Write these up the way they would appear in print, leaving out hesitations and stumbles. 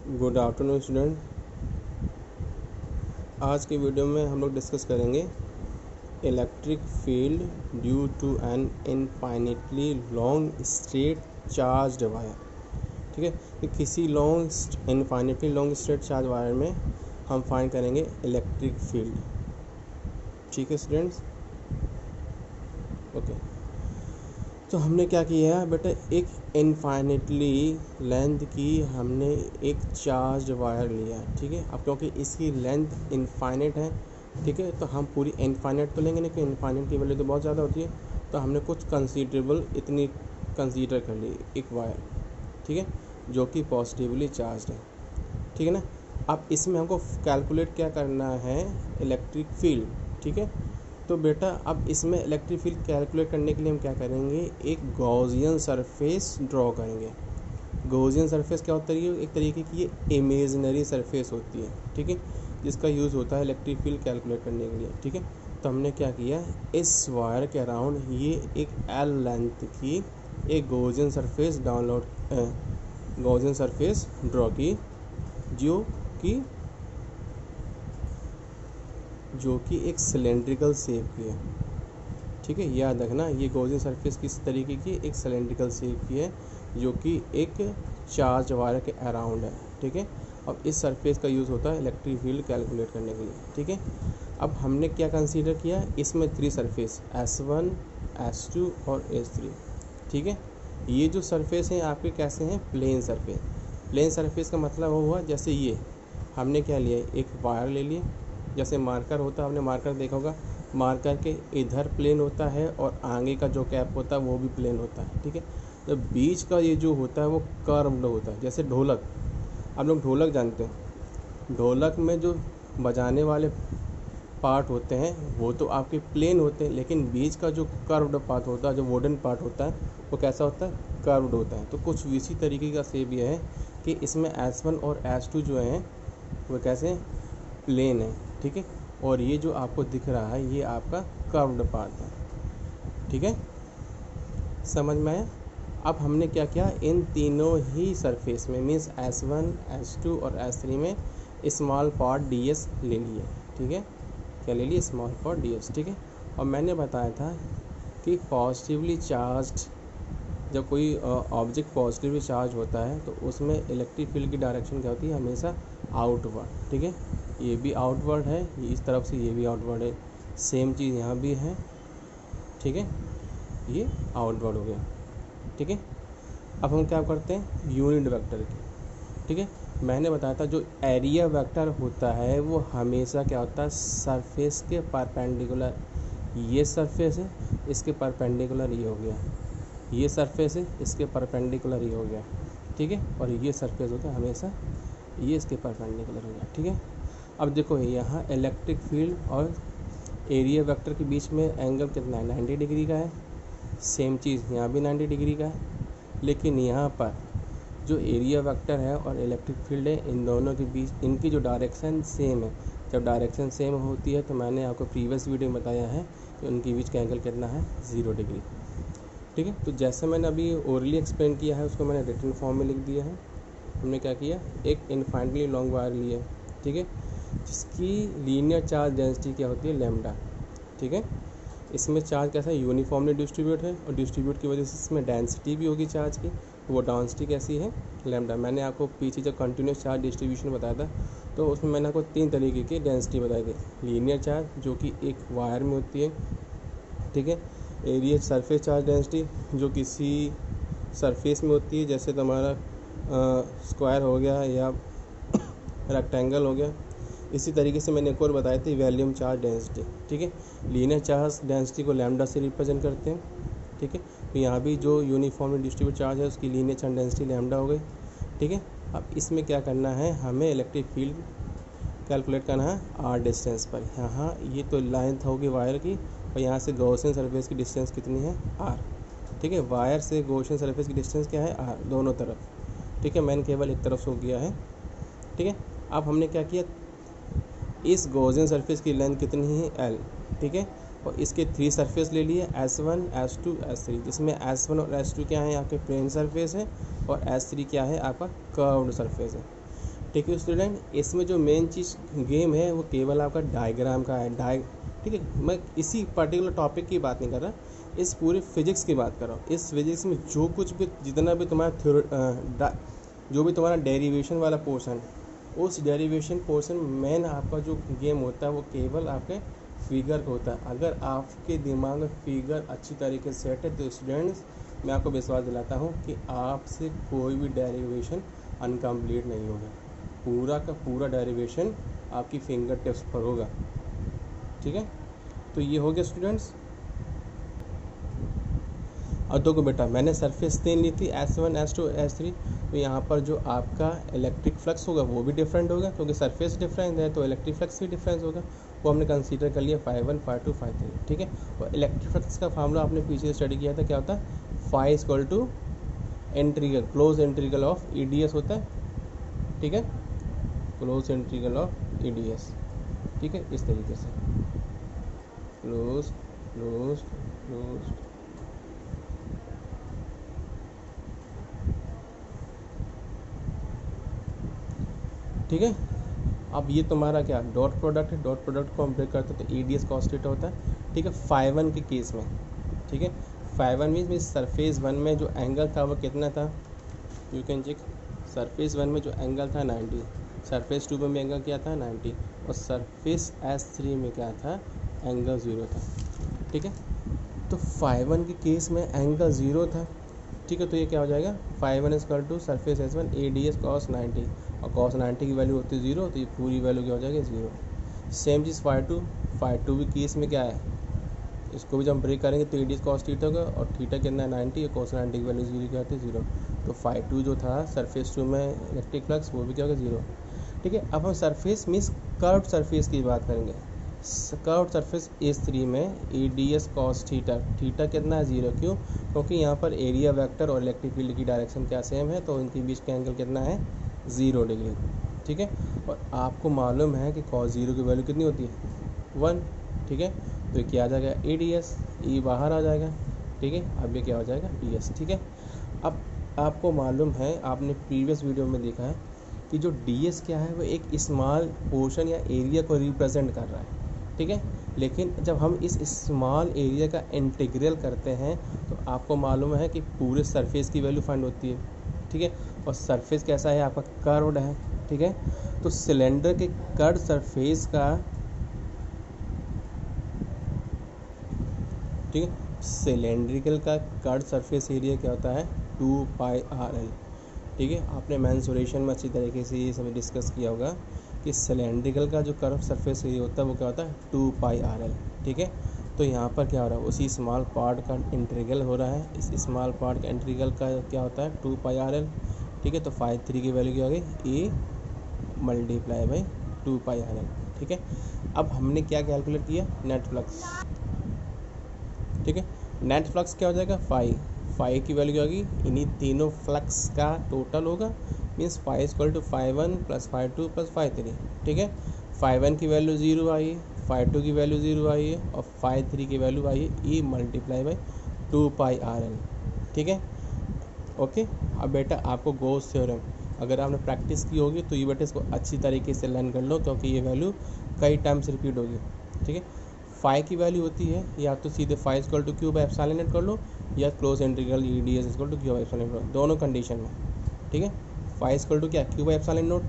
Good afternoon student. आज के video में हम लोग डिस्कस करेंगे electric field due to an infinitely long straight charged wire. ठीक है, कि किसी long infinitely long straight charge wire में हम फाइंड करेंगे इलेक्ट्रिक फील्ड। ठीक है स्टूडेंट्स, ओके। तो हमने क्या किया है बेटा, एक इनफाइनिटली लेंथ की हमने एक चार्ज वायर लिया है। ठीक है, अब क्योंकि इसकी लेंथ इनफाइनिट है, ठीक है, तो हम पूरी इनफाइनिट तो लेंगे नहीं, कि इनफाइनिट की वैल्यू तो बहुत ज़्यादा होती है, तो हमने कुछ कंसीडरेबल इतनी कंसीडर कर ली एक वायर, ठीक है, जो कि पॉजिटिवली चार्ज है। ठीक है ना। अब इसमें हमको कैलकुलेट क्या करना है, इलेक्ट्रिक फील्ड। ठीक है, तो बेटा अब इसमें इलेक्ट्रिक फील्ड कैलकुलेट करने के लिए हम क्या करेंगे, एक गॉसियन सरफेस ड्रॉ करेंगे। गॉसियन सरफेस क्या होता है, एक तरीके की ये इमेजिनरी सरफेस होती है, ठीक है, जिसका यूज़ होता है इलेक्ट्रिक फील्ड कैलकुलेट करने के लिए। ठीक है, तो हमने क्या किया, इस वायर के अराउंड ये एक एल लेंथ की एक Gaussian surface Gaussian surface draw की, जो कि एक सिलेंड्रिकल शेप की है। ठीक है, याद रखना, ये गॉसियन सरफेस किस तरीके की, एक सिलेंड्रिकल शेप की है, जो कि एक चार्ज वायर के अराउंड है। ठीक है, अब इस सरफेस का यूज़ होता है इलेक्ट्रिक फील्ड कैलकुलेट करने के लिए। ठीक है, अब हमने क्या कंसीडर किया, इसमें 3 सरफेस S1, S2 और S3। ठीक है, ये जो सरफेस हैं आपके कैसे हैं, प्लेन सरफेस। प्लेन सरफेस का मतलब वो हुआ, जैसे ये हमने क्या लिया, एक वायर ले लिए, जैसे मार्कर होता है, आपने मार्कर देखा होगा, मार्कर के इधर प्लेन होता है और आगे का जो कैप होता है वो भी प्लेन होता है। ठीक है, तो बीच का ये जो होता है वो कर्व्ड होता है, जैसे ढोलक, आप लोग ढोलक जानते हैं, ढोलक में जो बजाने वाले पार्ट होते हैं वो तो आपके प्लेन होते हैं, लेकिन बीच का जो कर्व्ड पार्ट होता है, जो वुडन पार्ट होता है, वो कैसा होता है, कर्व्ड होता है। तो कुछ इसी तरीके का शेप ये है कि इसमें S1 और S2 जो हैं वो कैसे प्लेन है। ठीक है, और ये जो आपको दिख रहा है ये आपका कर्व्ड पार्ट है। ठीक है, समझ में आया। अब हमने क्या किया, इन तीनों ही सरफेस में मीन्स S1, S2 और S3 में स्मॉल पार्ट ds ले लिए। ठीक है, क्या ले लिए, स्मॉल पार्ट ds। ठीक है, और मैंने बताया था कि पॉजिटिवली चार्ज्ड, जब कोई ऑब्जेक्ट पॉजिटिवली चार्ज होता है तो उसमें इलेक्ट्रिक फील्ड की डायरेक्शन क्या होती है, हमेशा आउटवर्ड। ठीक है, ये भी आउटवर्ड है, ये इस तरफ से ये भी आउटवर्ड है, सेम चीज़ यहाँ भी है। ठीक है, ये आउटवर्ड हो गया। ठीक है, अब हम क्या करते हैं, यूनिट वेक्टर की। ठीक है, मैंने बताया था जो एरिया वेक्टर होता है वो हमेशा क्या होता है, सरफेस के परपेंडिकुलर। ये सरफेस है, इसके परपेंडिकुलर ये हो गया, ये सरफेस है, इसके परपेंडिकुलर ये हो गया। ठीक है, और ये सरफेस होता है हमेशा ये इसके परपेंडिकुलर हो गया। ठीक है, अब देखो यहाँ इलेक्ट्रिक फील्ड और एरिया वेक्टर के बीच में एंगल कितना है, 90 डिग्री का है। सेम चीज़ यहाँ भी 90 डिग्री का है, लेकिन यहाँ पर जो एरिया वेक्टर है और इलेक्ट्रिक फील्ड है, इन दोनों के बीच इनकी जो डायरेक्शन सेम है। जब डायरेक्शन सेम होती है तो मैंने आपको प्रीवियस वीडियो में बताया है कि उनके बीच का एंगल कितना है, 0 डिग्री। ठीक है, तो जैसे मैंने अभी ओरली एक्सप्लेन किया है उसको मैंने रिटन फॉर्म में लिख दिया है। हमने क्या किया, एक इनफाइनटली लॉन्ग वायर लिया। ठीक है, जिसकी लीनियर चार्ज डेंसिटी क्या होती है, लैम्डा। ठीक है, इसमें चार्ज कैसा है, यूनिफॉर्मली डिस्ट्रीब्यूट है, और डिस्ट्रीब्यूट की वजह से इसमें डेंसिटी भी होगी चार्ज की, वो डेंसिटी कैसी है, लैम्डा। मैंने आपको पीछे जब कंटिन्यूस चार्ज डिस्ट्रीब्यूशन बताया था तो उसमें मैंने आपको 3 तरीके की डेंसिटी बताई थी। लीनियर चार्ज जो कि एक वायर में होती है, ठीक है, एरिया सरफेस चार्ज डेंसिटी जो किसी सरफेस में होती है, जैसे तुम्हारा स्क्वायर हो गया या रेक्टेंगल हो गया। इसी तरीके से मैंने एक और बताई थी वॉल्यूम चार्ज डेंसिटी। ठीक है, लीनियर चार्ज डेंसिटी को लैम्डा से रिप्रेजेंट करते हैं। ठीक है, तो यहाँ भी जो यूनिफॉर्मली डिस्ट्रीब्यूट चार्ज है उसकी लीनियर चार्ज डेंसिटी लैम्डा हो गई। ठीक है, अब इसमें क्या करना है, हमें इलेक्ट्रिक फील्ड कैलकुलेट करना है आर डिस्टेंस पर। यहाँ ये तो लेंथ होगी वायर की, और यहाँ से गॉसियन सरफेस की डिस्टेंस कितनी है, आर। ठीक है, वायर से गॉसियन सरफेस की डिस्टेंस क्या है, आर, दोनों तरफ। ठीक है, मैंने केवल एक तरफ से किया है। ठीक है, अब हमने क्या किया, इस गॉसियन सरफेस की लेंथ कितनी है, एल। ठीक है, और इसके 3 सरफेस ले लिए, S1, S2, S3, जिसमें S1 और S2 क्या है, आपके प्लेन सरफेस है, और S3 क्या है, आपका कर्व्ड सरफेस है। ठीक है स्टूडेंट, इसमें जो मेन चीज़ गेम है वो केवल आपका डायग्राम का है। ठीक है, मैं इसी पर्टिकुलर टॉपिक की बात नहीं कर रहा, इस पूरे फिजिक्स की बात कर रहा हूँ। इस फिजिक्स में जो कुछ भी जितना भी तुम्हारा जो भी तुम्हारा डेरिवेशन वाला पोर्शन, उस डेरिवेशन पोर्शन में मेन आपका जो गेम होता है वो केवल आपके फिगर का होता है। अगर आपके दिमाग में फिगर अच्छी तरीके से सेट है तो स्टूडेंट्स मैं आपको विश्वास दिलाता हूँ कि आपसे कोई भी डेरिवेशन अनकम्प्लीट नहीं होगा। पूरा का पूरा डेरिवेशन आपकी फिंगर टिप्स पर होगा। ठीक है, तो ये हो गया स्टूडेंट्स। और देखो बेटा, मैंने सरफेस तीन ली थी, S1 S2 S3, तो यहाँ पर जो आपका इलेक्ट्रिक फ्लक्स होगा वो भी डिफरेंट होगा, क्योंकि सरफेस डिफरेंट है तो इलेक्ट्रिक फ्लक्स भी डिफरेंस होगा। वो हमने कंसीडर कर लिया ∅1 ∅2 ∅3। ठीक है, और इलेक्ट्रिक फ्लक्स का फार्मूला आपने पीछे स्टडी किया था, क्या होता है, phi equal to integral close integral of EDS होता है। ठीक है, क्लोज इंटीग्रल ऑफ EDS। ठीक है, इस तरीके से क्लोज क्लोज क्लोज। ठीक है, अब ये तुम्हारा क्या डॉट प्रोडक्ट है, डॉट प्रोडक्ट को हम ब्रेक करते हैं तो EDS cos थीटा होता है। ठीक है, ∅1 के केस में, ठीक है, ∅1 मीन्स सरफेस 1 में जो एंगल था वो कितना था, यू कैन चेक। सरफेस 1 में जो एंगल था 90, सरफेस 2 में एंगल क्या था 90, और सरफेस S3 में क्या था, एंगल 0 था। ठीक है, तो ∅1 के केस में एंगल 0 था। ठीक है, तो ये क्या हो जाएगा, ∅1 equal to surface S1 ADS cos 90, और cos 90 की वैल्यू होती है 0, तो ये पूरी वैल्यू क्या हो जाएगी 0। सेम चीज़ ∅2 भी केस में क्या है, इसको भी जब हम ब्रेक करेंगे तो EDS cos थीटा होगा, और थीटा कितना है 90, और cos 90 की वैल्यू 0 क्या होती है 0। तो ∅2 जो था सरफेस 2 में इलेक्ट्रिक फ्लक्स वो भी क्या होगा 0। ठीक है, अब हम सरफेस मीन्स कर्व सरफेस की बात करेंगे। कर्व सरफेस S3 में EDS cos थीटा, थीटा कितना है 0, क्यों, क्योंकि यहाँ पर एरिया वेक्टर और इलेक्ट्रिक फील्ड की डायरेक्शन क्या सेम है, तो इनके बीच का एंगल कितना है 0 डिग्री। ठीक है, और आपको मालूम है कि cos 0 की वैल्यू कितनी होती है 1। ठीक है, तो ये क्या आ जाएगा EDS, E बाहर आ जाएगा। ठीक है, अब ये क्या हो जाएगा DS। ठीक है, अब आपको मालूम है, आपने प्रीवियस वीडियो में देखा है कि जो DS क्या है वो एक स्मॉल पोर्शन या एरिया को रिप्रेजेंट कर रहा है। ठीक है, लेकिन जब हम इस स्मॉल एरिया का इंटीग्रल करते हैं तो आपको मालूम है कि पूरे सरफेस की वैल्यू फाइंड होती है। ठीक है, और सरफेस कैसा है आपका, कर्व्ड है। ठीक है, तो सिलेंडर के कर्व सरफेस का, ठीक है, सिलेंड्रिकल का कर्व सरफेस एरिया क्या होता है 2πRL। ठीक है, आपने मेंसुरेशन में अच्छी तरीके से ये सब डिस्कस किया होगा कि सिलेंड्रिकल का जो कर्व सरफेस एरिया होता है वो क्या होता है 2πRL। ठीक है, तो यहाँ पर क्या हो रहा है, उसी स्मॉल पार्ट का इंटीग्रल हो रहा है, इस स्मॉल पार्ट का इंटीग्रल का क्या होता है 2πRL। ठीक है, तो ∅3 की वैल्यू क्या हो गई, A मल्टीप्लाई बाई 2πRL। ठीक है, अब हमने क्या कैलकुलेट किया, नेट फ्लक्स। ठीक है, नेट फ्लक्स क्या हो जाएगा ∅ की वैल्यू क्या होगी, इन्हीं तीनों फ्लक्स का टोटल होगा, means ∅ equal to ∅1 plus ∅2 plus ∅3। ठीक है, ∅1 की वैल्यू 0 आई है, ∅2 की वैल्यू 0 आई है, और ∅3 की वैल्यू आई है E मल्टीप्लाई बाई 2πRL। ठीक है, ओके। अब बेटा आपको गॉस थ्योरम अगर आपने प्रैक्टिस की होगी तो ये बेटा इसको अच्छी तरीके से लर्न कर लो, क्योंकि ये वैल्यू कई टाइम्स रिपीट होगी। ठीक है, फ़ाई की वैल्यू होती है या तो सीधे ∅ equal to Q by epsilon not कर लो, या close integral EDS equal to Q by epsilon not, दोनों कंडीशन में। ठीक है, ∅ इक्वल टू क्या Q बाई एप्सिलॉन नॉट,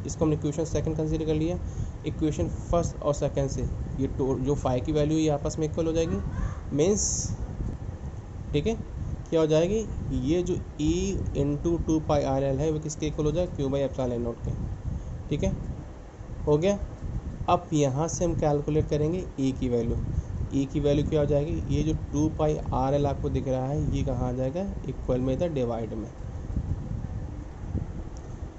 इसको हमने इक्वेशन सेकंड कंसीडर कर लिया। इक्वेशन फर्स्ट और सेकंड से ये जो ∅ की वैल्यू ये आपस में इक्वल हो जाएगी, मीन्स ठीक है क्या हो जाएगी, ये जो E इंटू 2πRL है वो किसके इक्वल हो जाएगा, Q बाई एप्सिलॉन नॉट के। ठीक है, हो गया। अब यहाँ से हम कैलकुलेट करेंगे E की वैल्यू। E की वैल्यू क्या हो जाएगी, ये जो 2πRL आपको दिख रहा है ये कहाँ आ जाएगा, इक्वल में इधर डिवाइड में,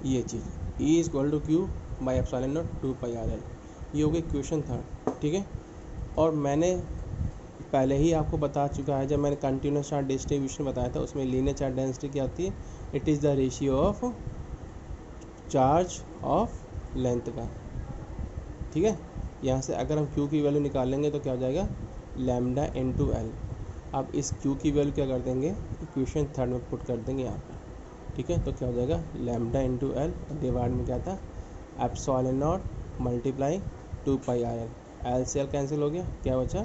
ये चीज़ E is equal to Q by epsilon not 2πRL। ये हो गई क्वेश्चन थर्ड। ठीक है, और मैंने पहले ही आपको बता चुका है, जब मैंने कंटिन्यूस चार्ज डिस्ट्रीब्यूशन बताया था उसमें लीनियर चार्ज डेंसिटी क्या होती है, it is the ratio of charge of length का। ठीक है, यहाँ से अगर हम Q की वैल्यू निकालेंगे तो क्या हो जाएगा, लैम्डा इंटू L। अब इस Q की वैल्यू क्या कर देंगे, इक्वेशन थर्ड में पुट कर देंगे यहाँ पर। ठीक है, तो क्या हो जाएगा लैम्डा इंटू एल, डिवाइड में क्या था epsilon naught multiply 2 pi r l, l से एल कैंसिल हो गया, क्या बचा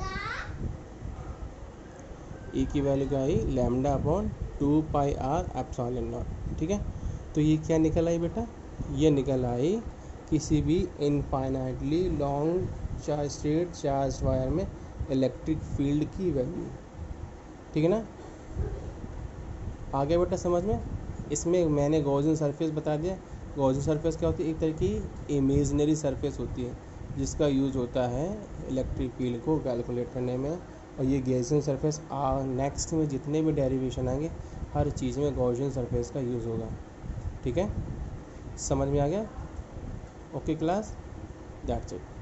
ई की वैल्यू क्या आई lambda upon 2 pi r epsilon naught. ठीक है, तो ये क्या निकल आई बेटा, ये निकल आई किसी भी infinitely long charge state charge wire में इलेक्ट्रिक फील्ड की वैल्यू। ठीक है ना, आ गया बेटा समझ में। इसमें मैंने गॉसियन सरफेस बता दिया। गॉसियन सरफेस क्या होती है, एक तरह की इमेजनरी सरफेस होती है जिसका यूज होता है इलेक्ट्रिक फील्ड को कैलकुलेट करने में। और ये गॉसियन सरफेस नेक्स्ट में जितने भी डेरिवेशन आएंगे हर चीज़ में गॉसियन सरफेस का यूज़ होगा। ठीक है, समझ में आ गया। Okay class, that's it.